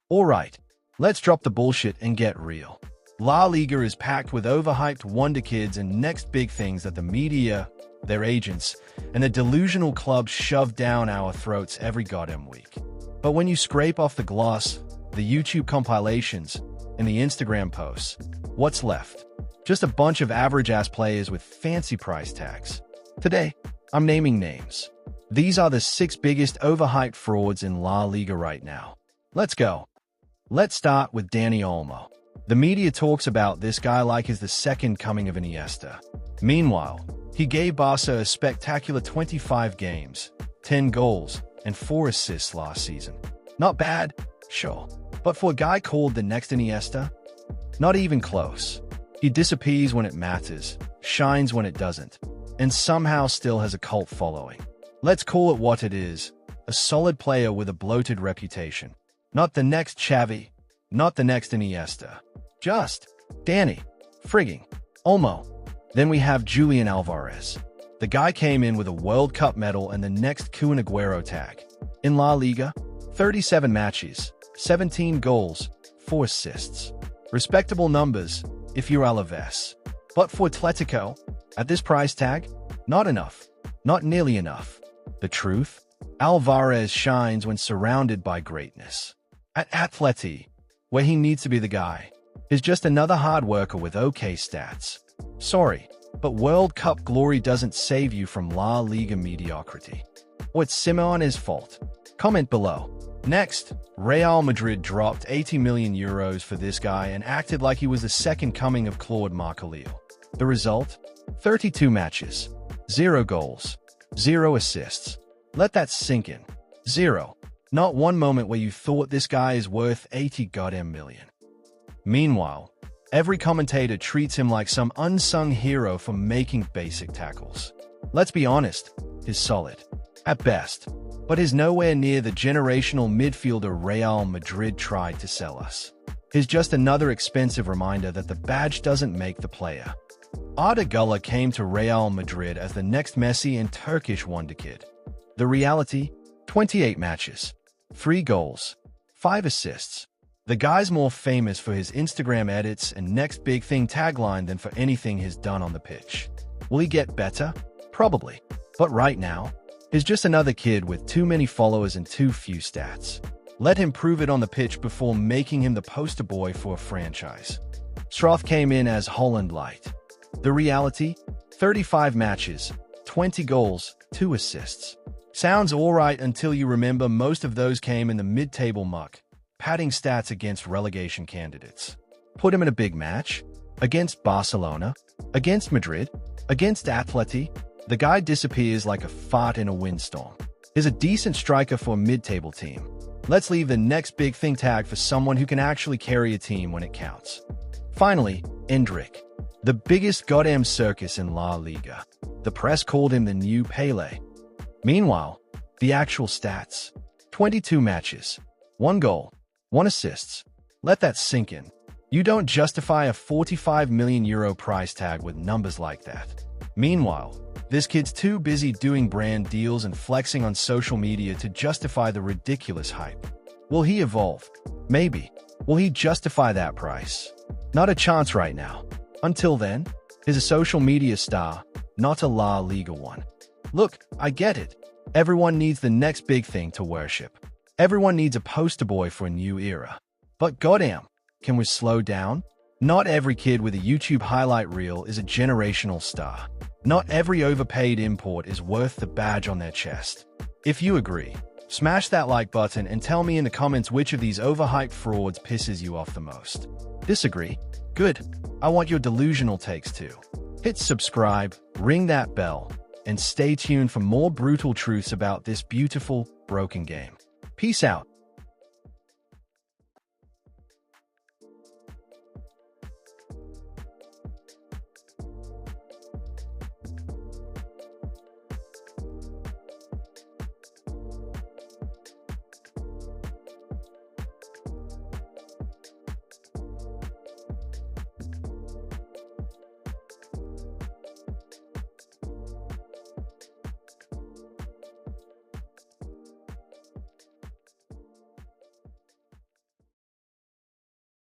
Alright, let's drop the bullshit and get real. La Liga is packed with overhyped wonder kids and next big things that the media, their agents, and the delusional clubs shove down our throats every goddamn week. But when you scrape off the gloss, the YouTube compilations, and the Instagram posts, what's left? Just a bunch of average-ass players with fancy price tags. Today, I'm naming names. These are the 6 biggest overhyped frauds in La Liga right now. Let's go. Let's start with Dani Olmo. The media talks about this guy like he's the second coming of Iniesta. Meanwhile, he gave Barca a spectacular 25 games, 10 goals, and 4 assists last season. Not bad, sure. But for a guy called the next Iniesta, not even close. He disappears when it matters, shines when it doesn't, and somehow still has a cult following. Let's call it what it is, a solid player with a bloated reputation. Not the next Xavi, not the next Iniesta. Just Dani, frigging Olmo. Then we have Julián Álvarez. The guy came in with a World Cup medal and the next Kun Agüero tag. In La Liga, 37 matches, 17 goals, 4 assists. Respectable numbers if you're Alaves. But for Atletico, at this price tag, not enough. Not nearly enough. The truth? Álvarez shines when surrounded by greatness. At Atleti, where he needs to be the guy, is just another hard worker with okay stats. Sorry, but World Cup glory doesn't save you from La Liga mediocrity. Or it's Simeone's fault. Comment below. Next, Real Madrid dropped 80 million euros for this guy and acted like he was the second coming of Claude Markhalil. The result? 32 matches, 0 goals, 0 assists. Let that sink in. 0. Not one moment where you thought this guy is worth 80 goddamn million. Meanwhile, every commentator treats him like some unsung hero for making basic tackles. Let's be honest, he's solid. At best. But he's nowhere near the generational midfielder Real Madrid tried to sell us. He's just another expensive reminder that the badge doesn't make the player. Arda came to Real Madrid as the next Messi and Turkish wonder kid. The reality? 28 matches, 3 goals, 5 assists. The guy's more famous for his Instagram edits and next big thing tagline than for anything he's done on the pitch. Will he get better? Probably. But right now, he's just another kid with too many followers and too few stats. Let him prove it on the pitch before making him the poster boy for a franchise. Sorloth came in as Holland Light. The reality? 35 matches, 20 goals, 2 assists. Sounds alright until you remember most of those came in the mid-table muck, padding stats against relegation candidates. Put him in a big match? Against Barcelona? Against Madrid? Against Atleti? The guy disappears like a fart in a windstorm. He's a decent striker for a mid-table team. Let's leave the next big thing tag for someone who can actually carry a team when it counts. Finally, Endrick. The biggest goddamn circus in La Liga. The press called him the new Pele. Meanwhile, the actual stats. 22 matches, 1 goal, 1 assists. Let that sink in. You don't justify a 45 million euro price tag with numbers like that. Meanwhile, this kid's too busy doing brand deals and flexing on social media to justify the ridiculous hype. Will he evolve? Maybe. Will he justify that price? Not a chance right now. Until then, he's a social media star, not a La Liga one. Look, I get it. Everyone needs the next big thing to worship. Everyone needs a poster boy for a new era. But goddamn, can we slow down? Not every kid with a YouTube highlight reel is a generational star. Not every overpaid import is worth the badge on their chest. If you agree, smash that like button and tell me in the comments which of these overhyped frauds pisses you off the most. Disagree? Good. I want your delusional takes too. Hit subscribe, ring that bell, and stay tuned for more brutal truths about this beautiful, broken game. Peace out.